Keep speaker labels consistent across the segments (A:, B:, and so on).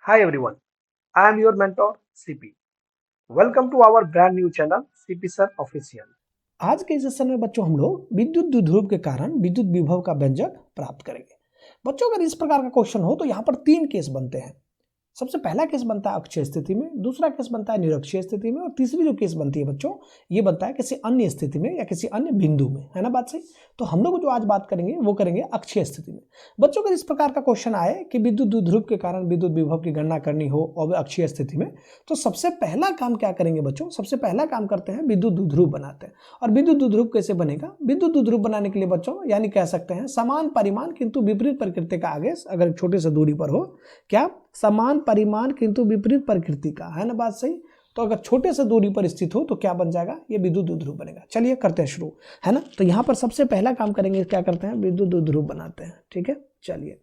A: Hi everyone, I am your mentor CP. Welcome to our brand new channel CP Sir Official.
B: आज के इस session में बच्चों हम लोग विद्युत द्विध्रुव के कारण विद्युत विभव का व्यंजक प्राप्त करेंगे। बच्चों अगर इस प्रकार का क्वेश्चन हो तो यहाँ पर 3 केस बनते हैं। सबसे पहला केस बनता है अक्षीय स्थिति में, दूसरा केस बनता है निरक्षीय स्थिति में और तीसरी जो केस बनती है बच्चों ये बनता है किसी अन्य स्थिति में या किसी अन्य बिंदु में, है ना बात सही। तो हम लोग जो आज बात करेंगे वो करेंगे अक्षीय स्थिति में। बच्चों अगर इस प्रकार का क्वेश्चन आए कि विद्युत द्विध्रुव के कारण विद्युत विभव की गणना करनी हो और अक्षीय स्थिति में, तो सबसे पहला काम क्या करेंगे बच्चों, सबसे पहला काम करते हैं विद्युत द्विध्रुव बनाते हैं। और विद्युत द्विध्रुव कैसे बनेगा? विद्युत द्विध्रुव बनाने के लिए बच्चों यानी कह सकते हैं समान परिमाण किंतु विपरीत प्रकृति का आवेश अगर छोटे से दूरी पर हो, क्या समान परिमाण किंतु विपरीत प्रकृति का, है ना बात सही। तो अगर छोटे से दूरी पर स्थित हो तो क्या बन जाएगा? ये विद्युत द्विध्रुव बनेगा। चलिए करते हैं शुरू, है ना। तो यहाँ पर सबसे पहला काम करेंगे, क्या करते हैं, विद्युत द्विध्रुव बनाते हैं। ठीक है, चलिए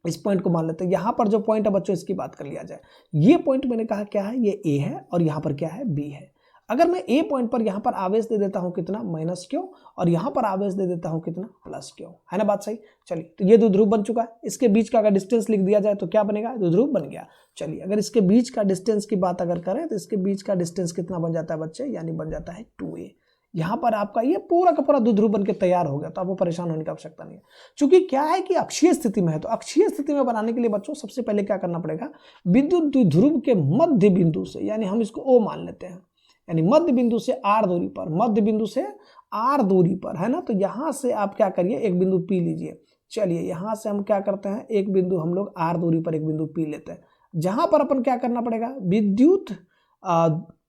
B: इस पॉइंट को मान लेते हैं। यहाँ पर जो पॉइंट है बच्चों इसकी बात कर लिया जाए। ये पॉइंट मैंने कहा क्या है, ये ए है और यहाँ पर क्या है, बी है। अगर मैं ए पॉइंट पर यहाँ पर आवेश दे देता हूँ कितना, माइनस क्यू, और यहाँ पर आवेश दे देता हूँ कितना, प्लस क्यू, है ना बात सही। चलिए तो ये द्विध्रुव बन चुका है। इसके बीच का अगर डिस्टेंस लिख दिया जाए तो क्या बनेगा, द्विध्रुव बन गया। चलिए अगर इसके बीच का डिस्टेंस की बात अगर करें तो इसके बीच का डिस्टेंस कितना बन जाता है बच्चे, यानी बन जाता है 2a। यहाँ पर आपका ये पूरा का पूरा द्विध्रुव बन के तैयार हो गया, तो आपको परेशान होने की आवश्यकता नहीं है। चूंकि क्या है कि अक्षीय स्थिति में है, तो अक्षीय स्थिति में बनाने के लिए बच्चों सबसे पहले क्या करना पड़ेगा, विद्युत द्विध्रुव के मध्य बिंदु से, यानी हम इसको ओ मान लेते हैं, यानी मध्य बिंदु से आर दूरी पर, मध्य बिंदु से आर दूरी पर, है ना। तो यहां से आप क्या करिए, एक बिंदु पी लीजिए। चलिए यहां से हम क्या करते हैं, एक बिंदु हम लोग आर दूरी पर एक बिंदु पी लेते हैं, जहां पर अपन क्या करना पड़ेगा, विद्युत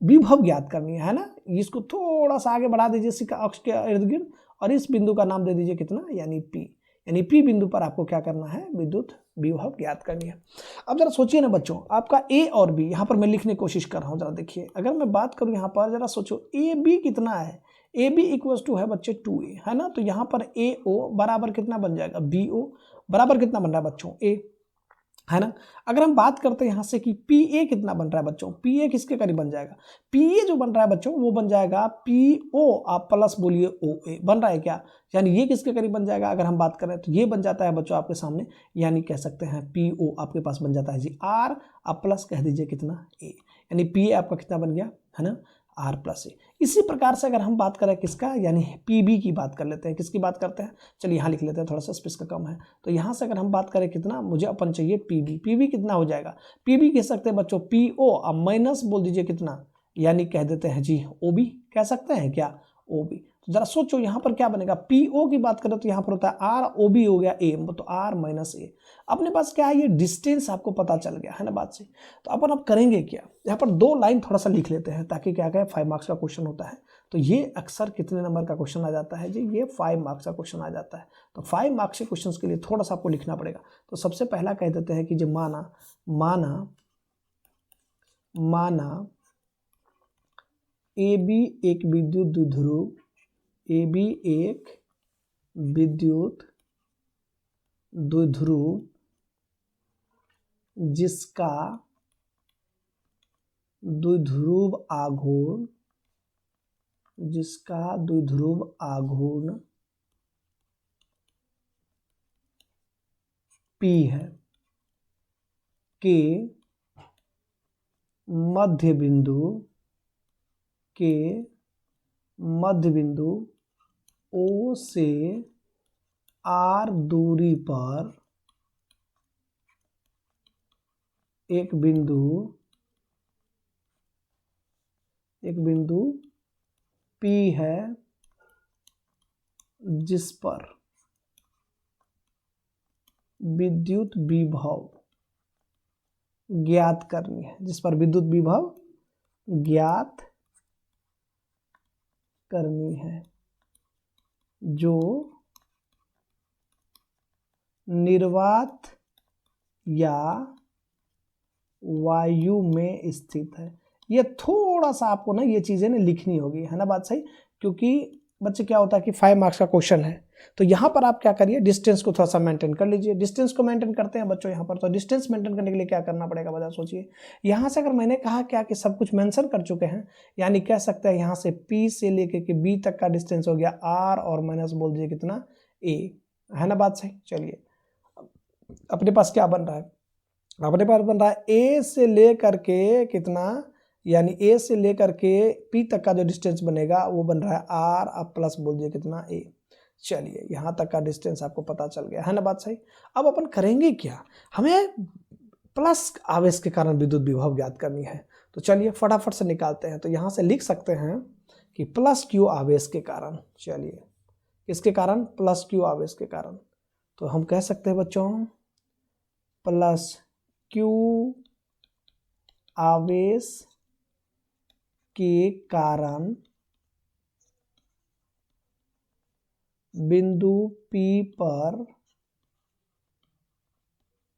B: विभव ज्ञात करनी है ना। इसको थोड़ा सा आगे बढ़ा दीजिए सिक्का अक्ष के इर्द गिर्द, और इस बिंदु का नाम दे दीजिए कितना, यानी पी। यानी पी बिंदु पर आपको क्या करना है, विद्युत विभव ज्ञात करनी है। अब जरा सोचिए ना बच्चों, आपका ए और बी यहाँ पर मैं लिखने की कोशिश कर रहा हूँ, जरा देखिए। अगर मैं बात करूँ यहाँ पर, जरा सोचो ए बी कितना है, ए बी इक्वल टू है बच्चे 2a, है ना। तो यहाँ पर ए ओ बराबर कितना बन जाएगा, बी ओ बराबर कितना बन रहा है बच्चों, ए, है ना। अगर हम बात करते हैं यहां से कि पी ए कितना बन रहा है बच्चों, पी ए किसके करीब बन जाएगा, पी ए जो बन रहा है बच्चों वो बन जाएगा पी ओ, आप प्लस बोलिए ओ ए बन रहा है क्या, यानी ये किसके करीब बन जाएगा, अगर हम बात करें तो ये बन जाता है बच्चों आपके सामने, यानी कह सकते हैं पी ओ आपके पास बन जाता है जी आर, आप प्लस कह दीजिए कितना ए, यानी पी ए आपका कितना बन गया, है ना, आर प्लस ए। इसी प्रकार से अगर हम बात करें किसका, यानी पीबी की बात कर लेते हैं, किसकी बात करते हैं, चलिए यहाँ लिख लेते हैं, थोड़ा सा स्पेस का कम है। तो यहाँ से अगर हम बात करें कितना, मुझे अपन चाहिए पीबी, पीबी कितना हो जाएगा, पीबी कह सकते हैं बच्चों पी ओ, अब माइनस बोल दीजिए कितना, यानी कह देते हैं जी ओबी, कह सकते हैं क्या, ओबी। तो जरा सोचो यहाँ पर क्या बनेगा, पीओ की बात करें तो यहाँ पर होता है आर, ओबी हो गया ए, तो आर माइनस ए। अपने पास क्या है, ये डिस्टेंस आपको पता चल गया, है ना बात से। तो अपन अब करेंगे क्या, यहाँ पर 2 लाइन थोड़ा सा लिख लेते हैं, ताकि क्या कहे 5 मार्क्स का क्वेश्चन होता है। तो ये अक्सर कितने नंबर का क्वेश्चन आ जाता है जी, ये 5 मार्क्स का क्वेश्चन आ जाता है। तो 5 मार्क्स के क्वेश्चन के लिए थोड़ा सा आपको लिखना पड़ेगा। तो सबसे पहला कह देते हैं कि जो माना माना माना ए बी एक विद्युत द्विध्रुव, ए बी एक विद्युत द्विध्रुव जिसका द्विध्रुव आघूर्ण, जिसका द्विध्रुव आघूर्ण P है, के मध्य बिंदु, के मध्य बिंदु O से R दूरी पर एक बिंदु P है, जिस पर विद्युत विभव ज्ञात करनी है, जिस पर विद्युत विभव ज्ञात करनी है, जो निर्वात या वायु में स्थित है। ये थोड़ा सा आपको ना ये चीजें ना लिखनी होगी, है ना बात सही। क्योंकि बच्चे क्या होता है कि 5 मार्क्स का क्वेश्चन है, तो यहाँ पर आप क्या करिए, डिस्टेंस को थोड़ा सा मेंटेन कर लीजिए। डिस्टेंस को मेंटेन करते हैं बच्चों यहाँ पर, तो डिस्टेंस मेंटेन करने के लिए क्या करना पड़ेगा बता सोचिए। यहाँ से अगर मैंने कहा क्या कि सब कुछ मेंशन कर चुके हैं, यानी कह सकते हैं यहाँ से P से लेके के B तक का डिस्टेंस हो गया R, और माइनस बोल दीजिए कितना A, है ना बात सही। चलिए अपने पास क्या बन रहा है, अपने पास बन रहा है ए से लेकर के कितना, यानी ए से लेकर के पी तक का जो डिस्टेंस बनेगा वो बन रहा है आर, अब प्लस बोल दिए कितना ए। चलिए यहां तक का डिस्टेंस आपको पता चल गया है ना, बात सही। अब अपन करेंगे क्या, हमें प्लस आवेश के कारण विद्युत विभव ज्ञात करनी है। तो चलिए फटाफट से निकालते हैं। तो यहां से लिख सकते हैं कि प्लस क्यू आवेश के कारण, चलिए किसके कारण, प्लस क्यू आवेश के कारण। तो हम कह सकते हैं बच्चों प्लस क्यू आवेश के कारण बिंदु P पर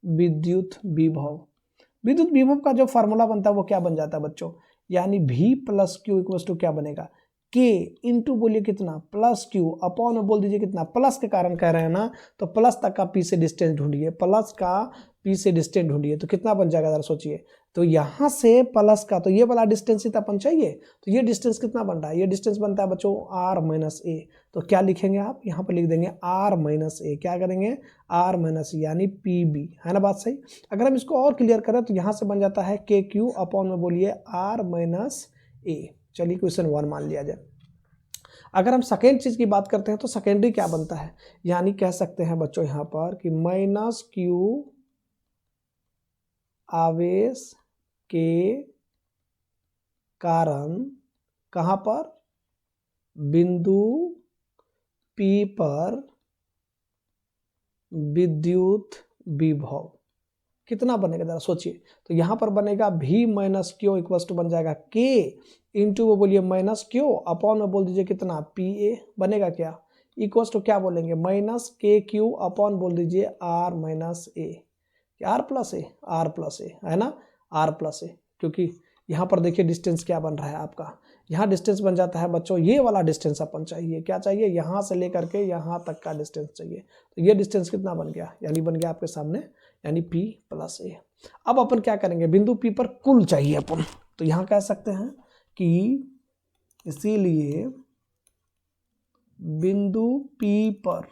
B: विद्युत विभव। विद्युत विभव का जो फार्मूला बनता है वो क्या बन जाता है बच्चों, यानी V plus Q equal to क्या बनेगा, K इंटू बोलिए कितना प्लस क्यू अपॉन में बोल दीजिए कितना, प्लस के कारण कह रहे हैं ना, तो प्लस तक का P से डिस्टेंस ढूंढिए, प्लस का P से डिस्टेंस ढूंढिए, तो कितना बन जाएगा जरा सोचिए। तो यहाँ से प्लस का, तो ये वाला डिस्टेंस ही तो अपन चाहिए, तो ये डिस्टेंस कितना बन रहा है, ये डिस्टेंस बनता है बच्चों आर माइनस ए। तो क्या लिखेंगे आप, यहाँ पर लिख देंगे आर माइनस ए, क्या करेंगे आर माइनस ए यानी पी बी, है ना बात सही। अगर हम इसको और क्लियर करें तो यहाँ से बन जाता है के क्यू अपॉन में बोलिए आर माइनस ए। चलिए क्वेश्चन 1 मान लिया जाए। अगर हम सेकेंड चीज की बात करते हैं तो सेकेंडरी क्या बनता है, यानी कह सकते हैं बच्चों यहाँ पर कि माइनस क्यू आवेश के कारण कहां पर, बिंदु P पर विद्युत विभव कितना बनेगा जरा सोचिए। तो यहां पर बनेगा V minus Q equal to बन जाएगा K इंटू वो बोलिए माइनस क्यू अपॉन में बोल दीजिए कितना PA बनेगा क्या, इक्वल टू क्या बोलेंगे माइनस के क्यू अपॉन बोल दीजिए R minus a, R plus a है ना, आर प्लस ए। क्योंकि यहाँ पर देखिए डिस्टेंस क्या बन रहा है आपका, यहाँ डिस्टेंस बन जाता है बच्चों ये वाला डिस्टेंस अपन चाहिए, क्या चाहिए यहाँ से लेकर के यहाँ तक का डिस्टेंस चाहिए। तो ये डिस्टेंस कितना बन गया, यानी बन गया आपके सामने यानी P प्लस ए। अब अपन क्या करेंगे, बिंदु P पर कुल चाहिए अपन, तो यहाँ कह सकते हैं कि इसीलिए बिंदु P पर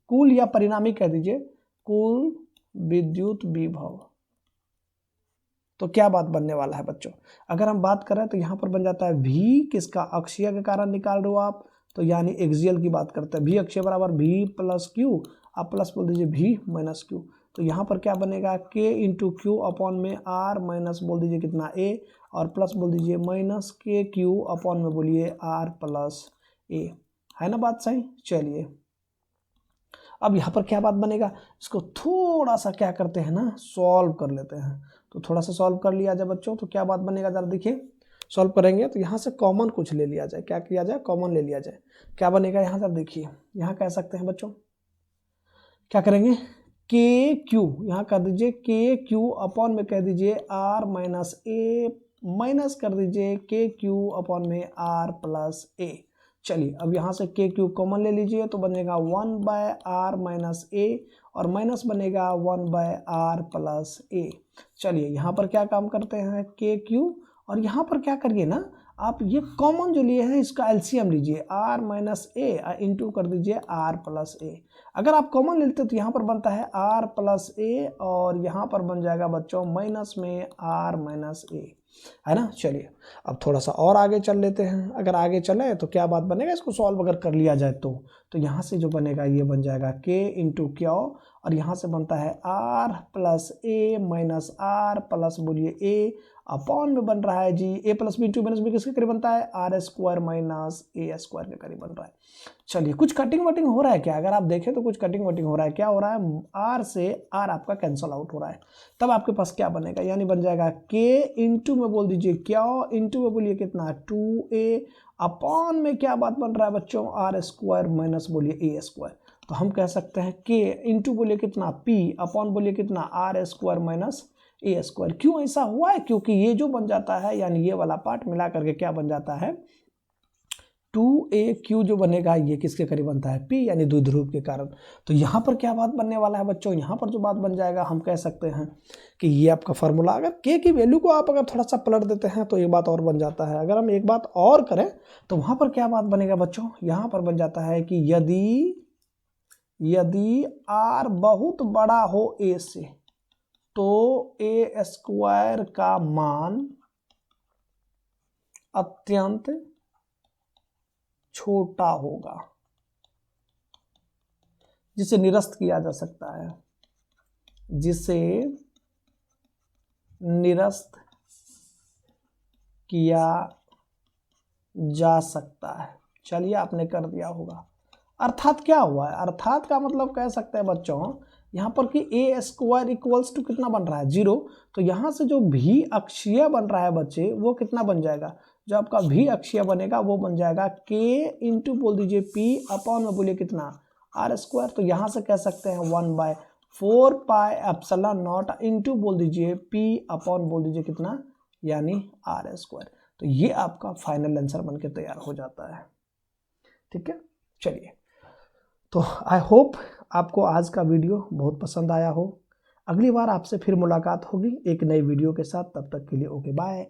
B: कुल या परिणामी कह दीजिए कुल विद्युत विभव। तो क्या बात बनने वाला है बच्चों, अगर हम बात करें तो यहां पर बन जाता है V किसका, अक्षीय के कारण निकाल रहे हो आप, तो यानी एक्सियल की बात करते हैं, V अक्षीय बराबर V प्लस क्यू, आप प्लस बोल दीजिए V माइनस क्यू। तो यहाँ पर क्या बनेगा K इंटू क्यू अपॉन में R माइनस बोल दीजिए कितना A, और प्लस बोल दीजिए माइनस के क्यू अपॉन में बोलिए R प्लस A, है ना बात सही। चलिए अब यहाँ पर क्या बात बनेगा, इसको थोड़ा सा क्या करते हैं ना सॉल्व कर लेते हैं। तो थोड़ा सा सॉल्व कर लिया जाए बच्चों, तो क्या बात बनेगा जरा देखिए, सॉल्व करेंगे तो यहाँ से कॉमन कुछ ले लिया जाए, क्या किया जाए कॉमन ले लिया जाए, क्या बनेगा यहाँ जरा देखिए, यहाँ कह सकते हैं बच्चों क्या करेंगे के क्यू, यहाँ कर दीजिए के क्यू अपॉन में कह दीजिए आर माइनस ए, माइनस कर दीजिए के क्यू अपॉन में आर प्लस ए। चलिए अब यहाँ से के क्यू कॉमन ले लीजिए तो बनेगा 1 बाय आर माइनस ए, और माइनस बनेगा 1 बाय आर प्लस ए। चलिए यहाँ पर क्या काम करते हैं के क्यू, और यहाँ पर क्या करिए ना आप ये कॉमन जो लिए हैं इसका एलसीएम लीजिए, आर माइनस ए इंटू कर दीजिए आर प्लस ए। अगर आप कॉमन लेते तो यहाँ पर बनता है आर प्लस ए, और यहाँ पर बन जाएगा बच्चों माइनस में आर माइनस ए, है ना। चलिए अब थोड़ा सा और आगे चल लेते हैं, अगर आगे चले तो क्या बात बनेगा, इसको सॉल्व अगर कर लिया जाए तो यहाँ से जो बनेगा ये बन जाएगा के इंटू क्यू, और यहाँ से बनता है r plus a minus r plus बोलिए ए अपॉन में बन रहा है जी a plus b into minus b किसके करीब बनता है आर स्क्वायर माइनस ए स्क्वायर के करीब बन रहा है। चलिए कुछ कटिंग वटिंग हो रहा है क्या, अगर आप देखें तो कुछ कटिंग वटिंग हो रहा है, क्या हो रहा है आर से आर आपका कैंसल आउट हो रहा है, तब आपके पास क्या बनेगा, यानी बन जाएगा के इंटू में बोल दीजिए क्यू इंटू में बोलिए कितना 2a अपॉन में क्या बात बन रहा है बच्चों आर स्क्वायर माइनस बोलिए ए स्क्वायर। तो हम कह सकते हैं के इंटू बोलिए कितना p अपॉन बोलिए कितना आर स्क्वायर माइनस ए स्क्वायर। क्यों ऐसा हुआ है, क्योंकि ये जो बन जाता है यानी ये वाला पार्ट मिला करके क्या बन जाता है 2aq जो बनेगा ये किसके करीब बनता है p, यानी द्विध्रुव के कारण। तो यहाँ पर क्या बात बनने वाला है बच्चों, यहाँ पर जो बात बन जाएगा हम कह सकते हैं कि ये आपका फार्मूला, अगर k की वैल्यू को आप अगर थोड़ा सा पलट देते हैं तो एक बात और बन जाता है। अगर हम एक बात और करें तो वहाँ पर क्या बात बनेगा बच्चों, यहाँ पर बन जाता है कि यदि r बहुत बड़ा हो a से तो a स्क्वायर का मान अत्यंत छोटा होगा, जिसे निरस्त किया जा सकता है, जिसे निरस्त किया जा सकता है। चलिए आपने कर दिया होगा। अर्थात क्या हुआ है, अर्थात का मतलब कह सकते हैं बच्चों यहाँ पर कि ए स्क्वायर इक्वल्स टू कितना बन रहा है 0, तो यहाँ से जो भी अक्षीय बन रहा है बच्चे वो कितना बन जाएगा, जो आपका भी अक्षीय बनेगा वो बन जाएगा k इंटू बोल दीजिए p अपॉन में बोलिए कितना आर स्क्वायर। तो यहाँ से कह सकते हैं 1/4 पाई एप्सिलॉन नॉट इंटू बोल दीजिए p अपॉन बोल दीजिए कितना यानी आर स्क्वायर। तो ये आपका फाइनल आंसर बनके तैयार हो जाता है। ठीक है, चलिए तो आई होप आपको आज का वीडियो बहुत पसंद आया हो। अगली बार आपसे फिर मुलाकात होगी एक नई वीडियो के साथ, तब तक के लिए ओके बाय।